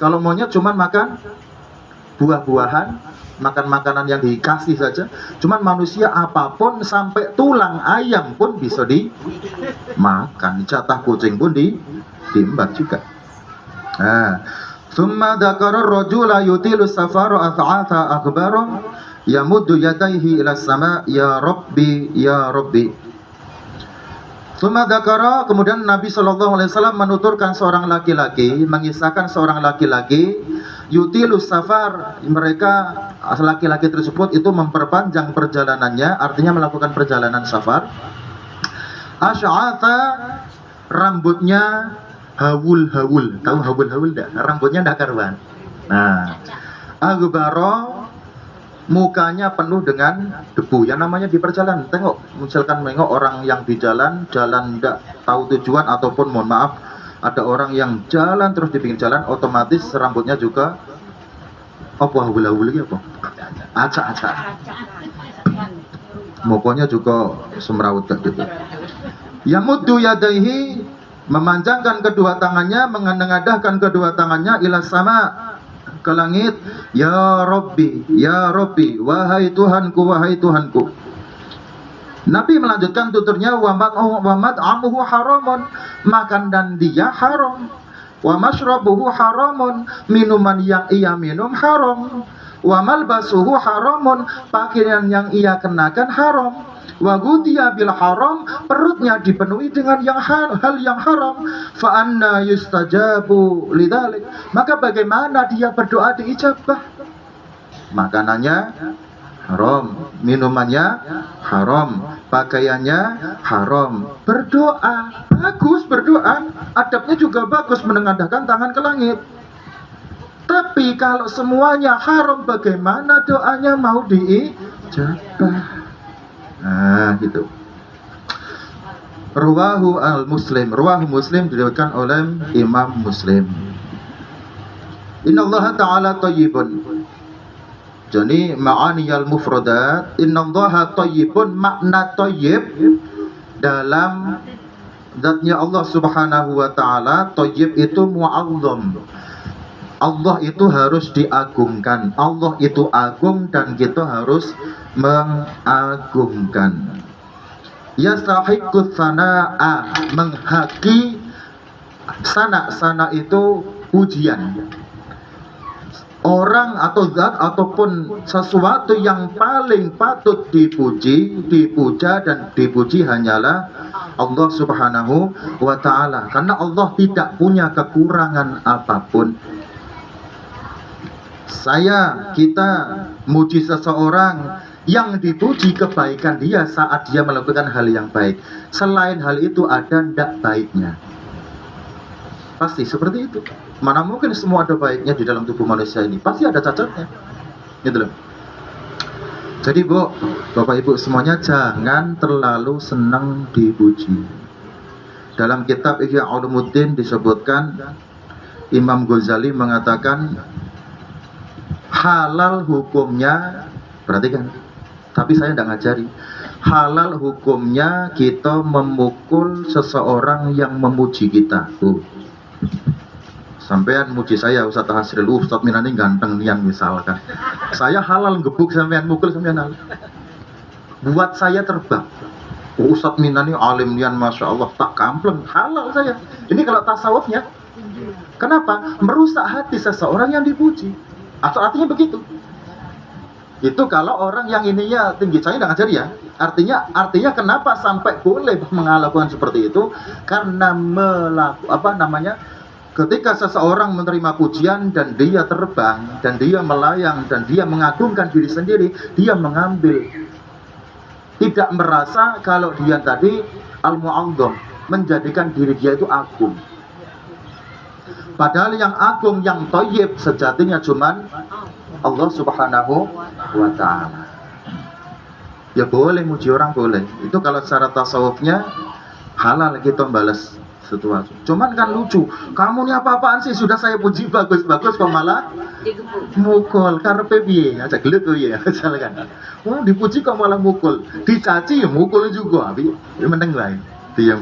Kalau monyet cuman makan buah-buahan, makan makanan yang dikasih saja. Cuman manusia apapun sampai tulang ayam pun bisa dimakan, jatah kucing pun diembat juga. Nah, summa dzakara rajula yutilu safaru at'atha akbaru yamuddu yadayhi ila sama ya rabbi ya rabbi. Summa dzakara, kemudian Nabi sallallahu alaihi wasallam menuturkan seorang laki-laki, mengisahkan seorang laki-laki yutilu safar, mereka laki-laki tersebut itu memperpanjang perjalanannya, artinya melakukan perjalanan safar. Asy'atha, rambutnya hawul-hawul. Tahu hawul-hawul enggak? Rambutnya enggak karuan. Nah, aghbara, mukanya penuh dengan debu. Yang namanya di perjalanan, tengok, misalkan nengok orang yang di jalan tidak tahu tujuan, ataupun mohon maaf ada orang yang jalan terus di pinggir jalan, otomatis rambutnya juga apa hawul-hawul lagi apa? Acak-acak. Mukanya juga semrawut gitu. Yamuddu yadaihi, memanjangkan kedua tangannya, menengadahkan kedua tangannya ila sama, ke langit, ya Rabbi, wahai Tuhanku, wahai Tuhanku. Nabi melanjutkan tuturnya, wa mat'amuhu haramun, makan dan dia haram. Wa mashrabuhu haramun, minuman yang ia minum haram. Wa malbasuhu haramun, pakaian yang ia kenakan haram. Wa ghudhiya bil haram, perutnya dipenuhi dengan hal yang haram. Fa anna yustajabu lidzalik, maka bagaimana dia berdoa diijabah? Makanannya haram, minumannya haram, pakaiannya haram. Berdoa bagus, berdoa adabnya juga bagus, menengadahkan tangan ke langit. Tapi kalau semuanya haram, bagaimana doanya mau diijabah? Nah, gitu. Ruwahu al-Muslim, ruwahu Muslim, diriwayatkan oleh Imam Muslim. Innallaha ta'ala thayyibun. Jadi ma'aniyal mufradat, innallaha thayyibun, makna thayyib dalam zatnya Allah Subhanahu wa taala. Thayyib itu mu'azzam. Allah itu harus diagungkan, Allah itu agung dan kita harus mengagungkan. Yastahiqqus sana'a, menghaki sana itu pujian. Orang atau zat ataupun sesuatu yang paling patut dipuji, dipuja dan dipuji hanyalah Allah Subhanahu wa taala, karena Allah tidak punya kekurangan apapun. Kita muji seseorang, yang dipuji kebaikan dia saat dia melakukan hal yang baik. Selain hal itu ada ndak baiknya? Pasti seperti itu. Mana mungkin semua ada baiknya di dalam tubuh manusia ini? Pasti ada cacatnya. Gitu loh. Jadi Bapak Ibu semuanya, jangan terlalu senang dipuji. Dalam kitab Ihya Ulumuddin disebutkan, Imam Ghazali mengatakan halal hukumnya, perhatikan, tapi saya tidak ngajari. Halal hukumnya kita memukul seseorang yang memuji kita. Sampean muji saya, Ustaz Hasril, Ustaz Minani ganteng nian misalkan. Saya halal gebuk sampean, mukul sampean halal. Buat saya terbang. Ustaz Minani alim nian, masya Allah, tak kampleng, halal saya. Ini kalau tasawufnya. Kenapa? Merusak hati seseorang yang dipuji. Atau artinya begitu. Itu kalau orang yang ininya tinggi, saya tidak ngajari ya. Artinya kenapa sampai boleh melakukan seperti itu? Karena ketika seseorang menerima pujian dan dia terbang dan dia melayang dan dia mengagungkan diri sendiri, dia mengambil, tidak merasa kalau dia tadi al-mu'azzam, menjadikan diri dia itu agung. Padahal yang agung, yang thayyib sejatinya cuman Allah Subhanahu wa ta'ala. Ya boleh muji orang, boleh. Itu kalau secara tasawufnya halal kita balas sesuatu. Cuman kan lucu, kamu nih apa-apaan sih, sudah saya puji bagus-bagus kok malah mukul, karpe piye, aja gelut tuh ya, misalkan. Oh, dipuji kok malah mukul, dicaci ya mukul juga, tapi meneng lain, diam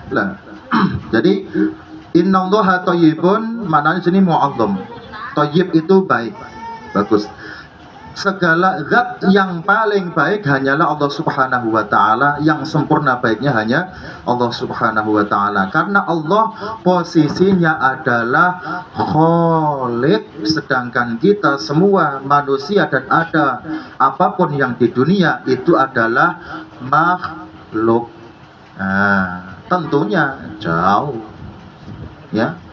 lah. Jadi Innallaha thayyibun, maknanya sini mu'azzam. Thayyib itu baik, bagus. Segala zat yang paling baik hanyalah Allah Subhanahu wa ta'ala, yang sempurna baiknya hanya Allah Subhanahu wa ta'ala. Karena Allah posisinya adalah Khaliq, sedangkan kita semua manusia dan ada apapun yang di dunia itu adalah makhluk. Nah, tentunya jauh, ya.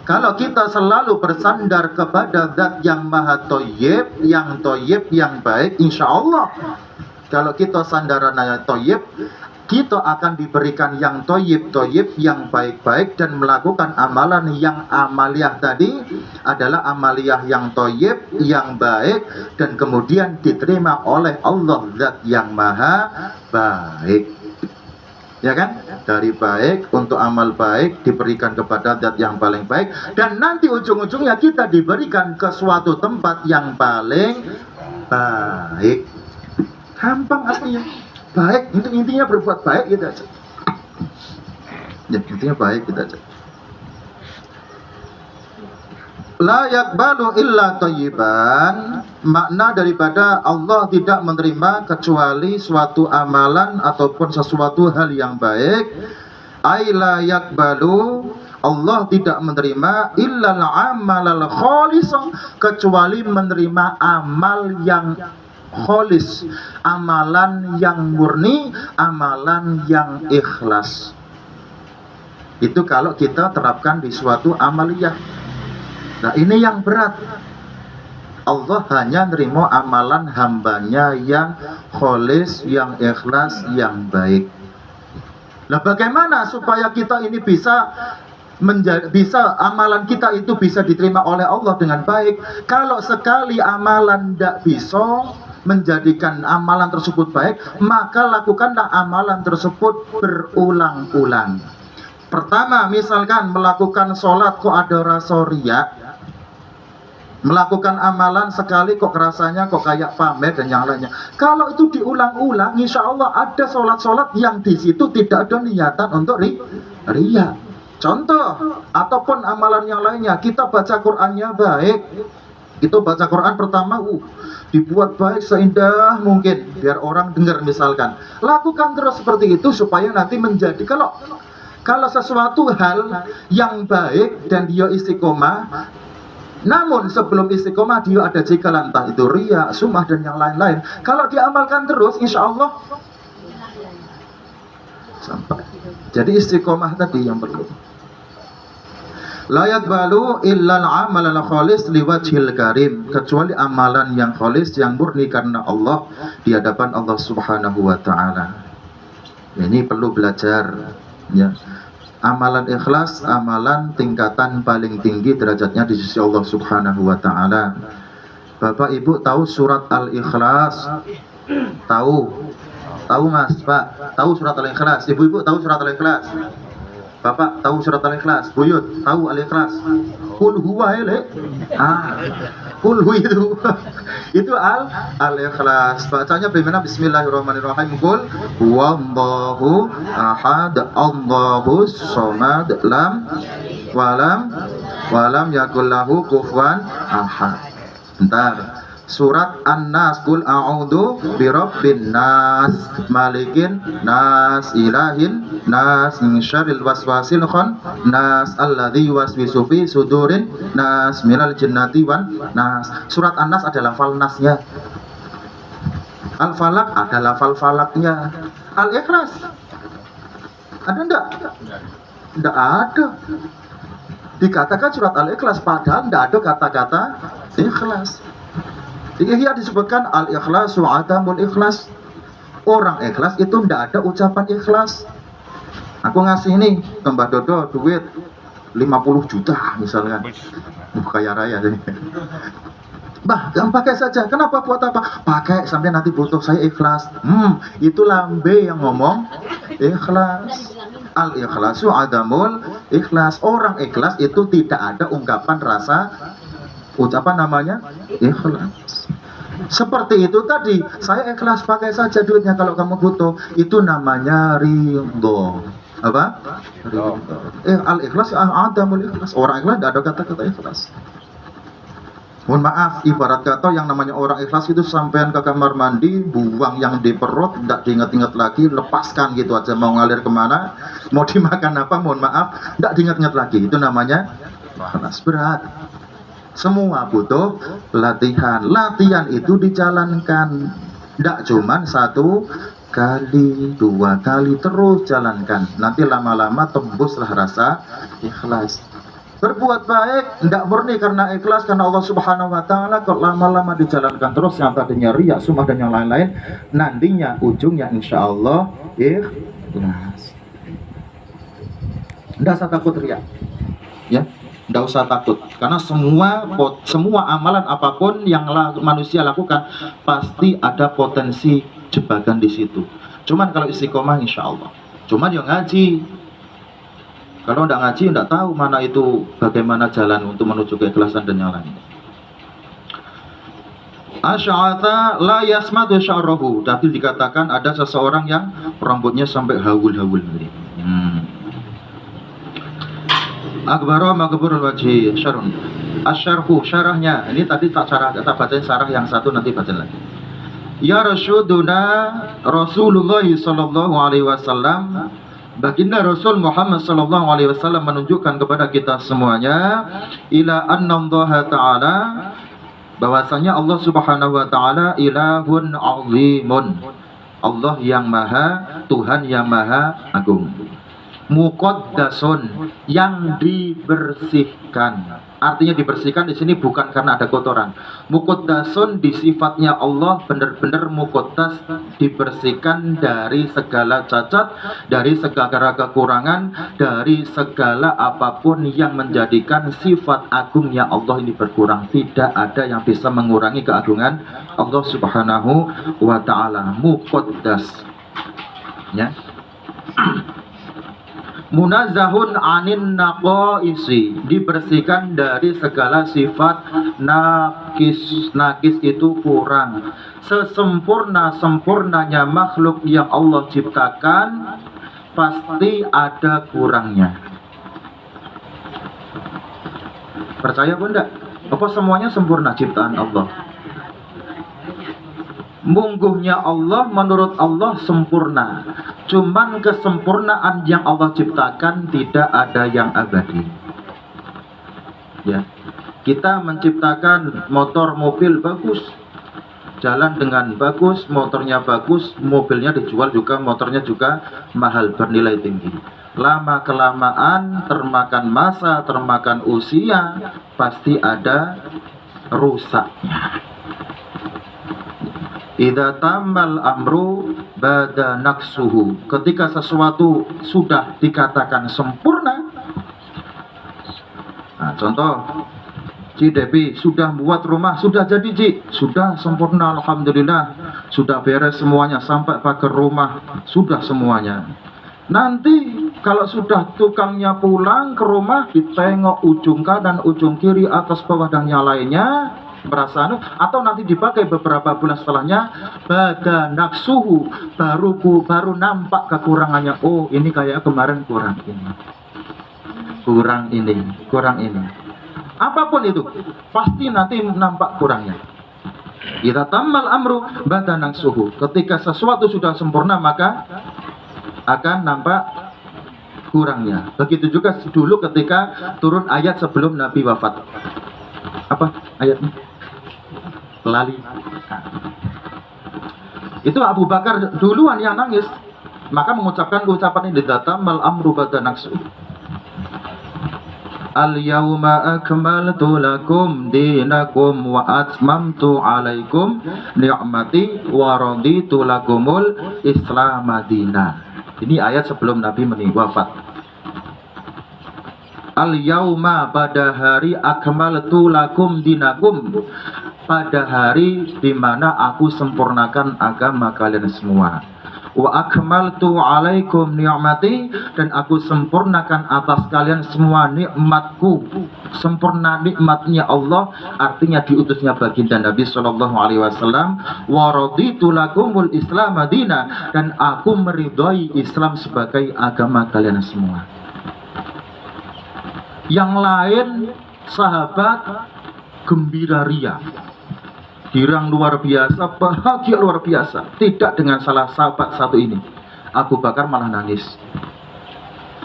Kalau kita selalu bersandar kepada zat yang maha thayyib, yang baik, insya Allah. Kalau kita sandarannya thayyib, kita akan diberikan yang thayyib, yang baik-baik, dan melakukan amalan yang amaliyah tadi adalah amaliyah yang thayyib, yang baik, dan kemudian diterima oleh Allah zat yang maha baik. Ya kan? Dari baik untuk amal baik diberikan kepada zat yang paling baik, dan nanti ujung-ujungnya kita diberikan ke suatu tempat yang paling baik. Gampang artinya. Baik, intinya berbuat baik gitu aja. Ya, intinya baik gitu aja. La yakbalu illa thayyiban, makna daripada Allah tidak menerima kecuali suatu amalan ataupun sesuatu hal yang baik. Ay la yakbalu, Allah tidak menerima illal amalal khalis, kecuali menerima amal yang khalis, amalan yang murni, amalan yang ikhlas. Itu kalau kita terapkan di suatu amaliyah. Nah, ini yang berat. Allah hanya nerima amalan hambanya yang khalis, yang ikhlas, yang baik. Nah, bagaimana supaya kita ini bisa amalan kita itu bisa diterima oleh Allah dengan baik? Kalau sekali amalan tidak bisa menjadikan amalan tersebut baik, maka lakukanlah amalan tersebut berulang-ulang. Pertama, misalkan melakukan sholat kok ada rasa riya, melakukan amalan sekali kok rasanya kok kayak pamer dan yang lainnya. Kalau itu diulang-ulang, insya Allah ada sholat-sholat yang di situ tidak ada niatan untuk riya. Contoh, ataupun amalan yang lainnya, kita baca Qur'annya baik, kita baca Quran pertama, dibuat baik seindah mungkin biar orang dengar misalkan. Lakukan terus seperti itu supaya nanti menjadi kalau sesuatu hal yang baik dan dia istiqomah. Namun sebelum istiqomah dia ada cikalan, entah itu riya, sum'ah dan yang lain-lain. Kalau diamalkan terus, insya Allah sampai. Jadi istiqomah tadi yang perlu. La yaqbalu illal amal al khalis liwajhil karim, kecuali amalan yang khalis, yang murni karena Allah, di hadapan Allah Subhanahu wa ta'ala. Ini perlu belajar, ya. Amalan ikhlas, amalan tingkatan paling tinggi derajatnya di sisi Allah Subhanahu wa ta'ala. Bapak Ibu tahu surat Al-Ikhlas? Tahu Mas, Pak? Tahu surat Al-Ikhlas? Ibu-ibu tahu surat Al-Ikhlas? Bapak tahu surat Al-Ikhlas? Buyut tahu Al-Ikhlas? Qul huwa Qul hu itu Al-Ikhlas. Bacanya bagaimana? Bismillahirrahmanirrahim. Qul huwallahu ahad, Allahus somad, lam walam yakul lahu kufuwan ahad. Bentar. Surat An-Nas, Qul a'udzu birabbin nas, malikin nas, ilahin nas, min syarril waswasil khannas, alladzi yuwaswisu fi sudurin nas, minal jinnati wan nas. Surat An-Nas ada lafal nasnya. Al-Falaq ada lafal falaknya. Al-Ikhlas ada enggak? Enggak ada. Dikatakan surat Al-Ikhlas padahal enggak ada kata-kata ikhlas. Di Ihya disebutkan al-ikhlasu adamul ikhlas. Orang ikhlas itu tidak ada ucapan ikhlas. Aku ngasih ini ke Mbak Dodo duit 50 juta misalnya, kaya raya jadi. Mbak, pakai saja. Kenapa, buat apa? Pakai sampai nanti butuh, saya ikhlas. Itu lambe yang ngomong ikhlas. Al-ikhlasu adamul ikhlas. Orang ikhlas itu tidak ada ungkapan rasa, ucapan namanya ikhlas. Seperti itu tadi, saya ikhlas pakai saja duitnya kalau kamu butuh. Itu namanya ridho. Apa? Al-ikhlas adamul ikhlas. Orang ikhlas tidak ada kata-kata ikhlas. Mohon maaf, ibarat kata yang namanya orang ikhlas itu sampean ke kamar mandi, buang yang di perut, tidak diingat-ingat lagi, lepaskan gitu aja, mau ngalir kemana, mau dimakan apa, mohon maaf, tidak diingat-ingat lagi. Itu namanya ikhlas. Berat. Semua butuh latihan. Latihan itu dijalankan, tidak cuman 1 kali, 2 kali, terus jalankan. Nanti lama-lama tembuslah rasa ikhlas. Berbuat baik tidak murni karena ikhlas karena Allah Subhanahu wa taala, kok lama-lama dijalankan terus yang tadinya riya, sum'ah dan yang lain-lain, nantinya ujungnya insya Allah ikhlas. Tidak usah takut riya. Ya, tidak usah takut karena semua amalan apapun yang manusia lakukan pasti ada potensi jebakan di situ. Cuman kalau istiqomah insya Allah. Cuman yang ngaji. Kalau tidak ngaji, tidak tahu mana itu, bagaimana jalan untuk menuju keikhlasan dan yang lain. Asy'atha la yasmadu sya'rahu. Tapi dikatakan ada seseorang yang rambutnya sampai hawul-hawul. Akbaro maghburul wajhi syarun. Asyarhu, syarahnya. Ini tadi tak bacain syarah yang satu, nanti baca lagi. Ya Rasyuduna Rasulullah sallallahu alaihi wasallam. Baginda Rasul Muhammad sallallahu alaihi wasallam menunjukkan kepada kita semuanya ila annallaha ta'ala, bahwasanya Allah Subhanahu wa taala ilahun azimun. Allah yang maha, Tuhan yang maha agung. Muqaddasun, yang dibersihkan. Artinya dibersihkan di sini bukan karena ada kotoran. Muqaddasun di sifatnya Allah benar-benar muqaddas, dibersihkan dari segala cacat, dari segala kekurangan, dari segala apapun yang menjadikan sifat agungnya Allah ini berkurang. Tidak ada yang bisa mengurangi keagungan Allah Subhanahu wa taala. Muqaddas. Ya. Munazzahun anin naqaisi, dibersihkan dari segala sifat nakis. Nakis itu kurang. Sesempurna-sempurnanya makhluk yang Allah ciptakan pasti ada kurangnya. Percaya pun enggak? Apa semuanya sempurna ciptaan Allah? Mungguhnya Allah menurut Allah sempurna. Cuman kesempurnaan yang Allah ciptakan tidak ada yang abadi. Ya. Kita menciptakan motor mobil bagus, jalan dengan bagus, motornya bagus, mobilnya dijual juga, motornya juga mahal, bernilai tinggi. Lama kelamaan termakan masa, termakan usia, pasti ada rusaknya. Idza tamal amru bada naqsuhu. Ketika sesuatu sudah dikatakan sempurna. Nah, contoh Ci Devi sudah buat rumah, sudah jadi Ci, sudah sempurna alhamdulillah, sudah beres semuanya sampai pagar rumah, sudah semuanya. Nanti kalau sudah tukangnya pulang ke rumah, ditengok ujung kanan, ujung kiri, atas bawah dan yang lainnya, merasa atau nanti dipakai beberapa bulan setelahnya, bada naksuhu, baru nampak kekurangannya. Oh, ini kayak kemarin kurang ini. Apapun itu pasti nanti nampak kurangnya. Idza tammal amru bada naksuhu. Ketika sesuatu sudah sempurna maka akan nampak kurangnya. Begitu juga dulu ketika turun ayat sebelum Nabi wafat. Apa ayatnya? Lali. Itu Abu Bakar duluan yang nangis, maka mengucapkan ucapan ini, data mal amru bada naksu. Al yauma akmaltu lakum dinakum wa atmamtu alaikum ni'mati wa raditu lakumul Islam madina. Ini ayat sebelum Nabi wafat. Al yauma, pada hari, akmaltu lakum dinakum, pada hari di mana aku sempurnakan agama kalian semua. wa akmaltu alaikum ni'mati, dan aku sempurnakan atas kalian semua nikmatku. Sempurna nikmatnya Allah artinya diutusnya baginda Nabi sallallahu alaihi wasallam. Wa raditu lakumul Islam madina, dan aku meridhai Islam sebagai agama kalian semua. Yang lain sahabat gembira ria, girang luar biasa, bahagia luar biasa. Tidak dengan salah sahabat satu ini. Abu Bakar malah nangis.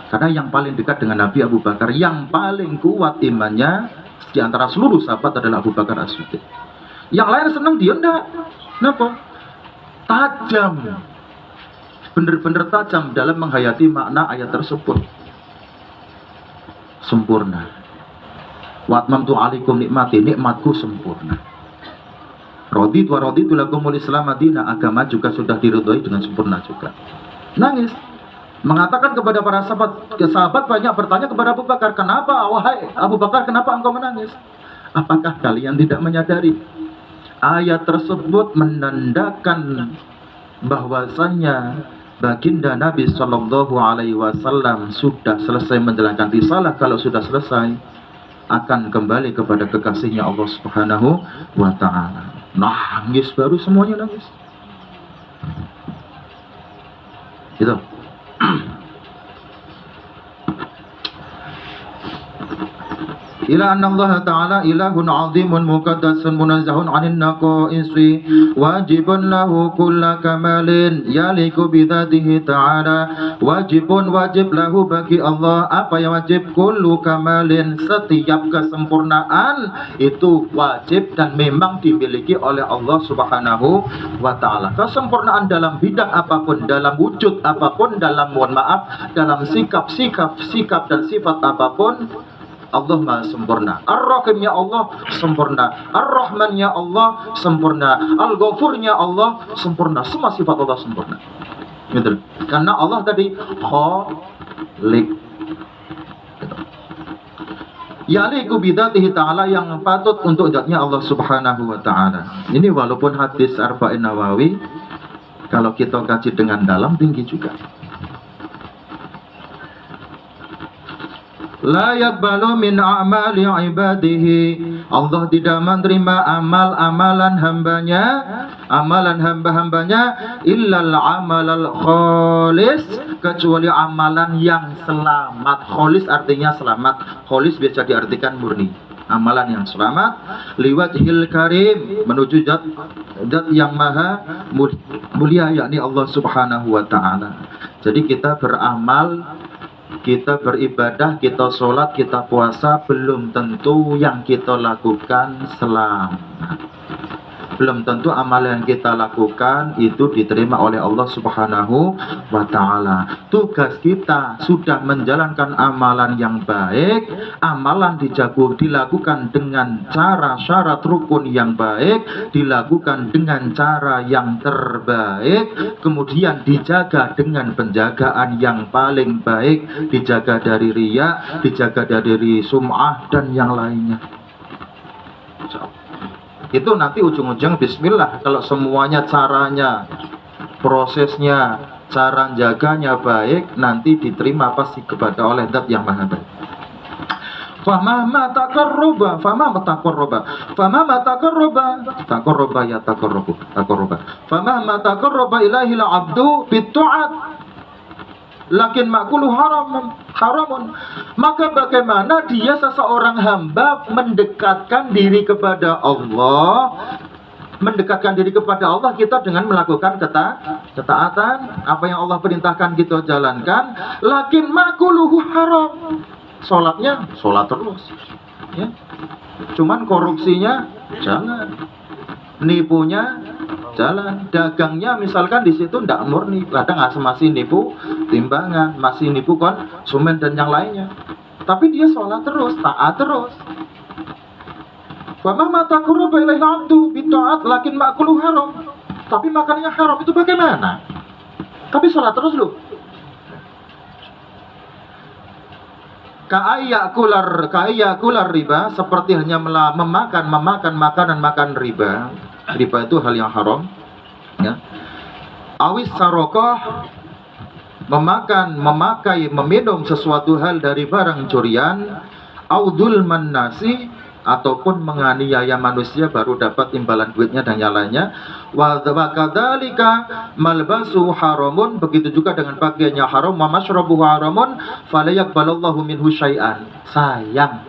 Karena yang paling dekat dengan Nabi Abu Bakar, yang paling kuat imannya di antara seluruh sahabat adalah Abu Bakar As-Siddiq. Yang lain senang, dia enggak. Kenapa? Tajam, benar-benar tajam dalam menghayati makna ayat tersebut. Sempurna. Wa atmamtu alaikum nikmati, nikmatku sempurna. Raditu wa raditu lakumul Islam madina, agama juga sudah diridhoi dengan sempurna juga. Nangis. Mengatakan kepada para sahabat banyak bertanya kepada Abu Bakar, kenapa wahai Abu Bakar, kenapa engkau menangis? Apakah kalian tidak menyadari ayat tersebut menandakan bahwasanya baginda Nabi Shallallahu Alaihi Wasallam sudah selesai menjalankan risalah. Kalau sudah selesai akan kembali kepada kekasihnya Allah Subhanahu wa Ta'ala. Nangis, baru semuanya nangis. Gitu. Ila anna Allah Ta'ala ilahun azimun muqaddasun munazzahun 'anil naqaisi wajibun lahu kulla kamalin yaliku bidzatihi ta'ala. Wajib lahu bagi Allah. Apa yang wajib? Kullu kamalin, setiap kesempurnaan itu wajib dan memang dimiliki oleh Allah Subhanahu wa Ta'ala. Kesempurnaan dalam bidang apapun, dalam wujud apapun, dalam dalam sikap dan sifat apapun, Allah Maha sempurna. Ar-Rahimnya Allah sempurna, Ar-Rahmannya Allah sempurna, Al-Ghafurnya Allah sempurna. Semua sifat Allah sempurna. Gitu. Karena Allah tadi Khaliq. Yaliku bidzatihi ta'ala, yang patut untuk zatnya Allah Subhanahu wa Ta'ala. Ini walaupun hadis Arba'in Nawawi, kalau kita kaji dengan dalam, tinggi juga. La yakbalu min a'mali ibadihi, Allah tidak menerima amalan hamba-hambanya illal amalal kholis, kecuali amalan yang selamat. Kholis artinya selamat. Kholis biasa diartikan murni. Amalan yang selamat liwajhil karim, menuju zat yang maha mulia, yakni Allah Subhanahu wa Ta'ala. Jadi kita beramal, kita beribadah, kita sholat, kita puasa, belum tentu yang kita lakukan selamat. Belum tentu amalan yang kita lakukan itu diterima oleh Allah Subhanahu wa Ta'ala. Tugas kita sudah menjalankan amalan yang baik, amalan dilakukan dengan cara syarat rukun yang baik, dilakukan dengan cara yang terbaik, kemudian dijaga dengan penjagaan yang paling baik, dijaga dari riya, dijaga dari sum'ah dan yang lainnya. Itu nanti ujung-ujung bismillah, kalau semuanya caranya, prosesnya, cara jaganya baik, nanti diterima pasti kepada oleh zat yang maha baik. Famama taqarruba ilaihi al-'abdu bit-ta'at lakin makulu haramun. Maka bagaimana dia seseorang hamba mendekatkan diri kepada Allah, kita dengan melakukan ketaatan, apa yang Allah perintahkan kita jalankan, lakin makuluhu haram. Sholatnya sholat terus, ya. Cuman korupsinya jangan, nipunya jalan, dagangnya misalkan di situ tidak murni, kadang masih nipu timbangan, masih nipu konsumen dan yang lainnya, tapi dia sholat terus, taat terus. Wa ma taqarraba ilaihi 'abdu bitta'at lakin ma'kuluhu haram. Tapi makanannya haram, itu bagaimana? Tapi sholat terus loh. Ka'ayyakular riba, seperti hanya makan riba. Riba itu hal yang haram, ya. awis sarokoh, memakai, meminum sesuatu hal dari barang curian, audul manasi, ataupun menganiaya manusia baru dapat imbalan duitnya dan nyalanya. Wa kadzalika malbasu haramun, begitu juga dengan pakaiannya haram, wa masyrabuhu haramun, fala yaqbalallahu minhu syai'an. Sayang,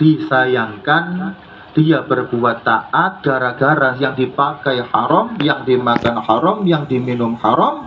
disayangkan dia berbuat taat gara-gara yang dipakai haram, yang dimakan haram, yang diminum haram.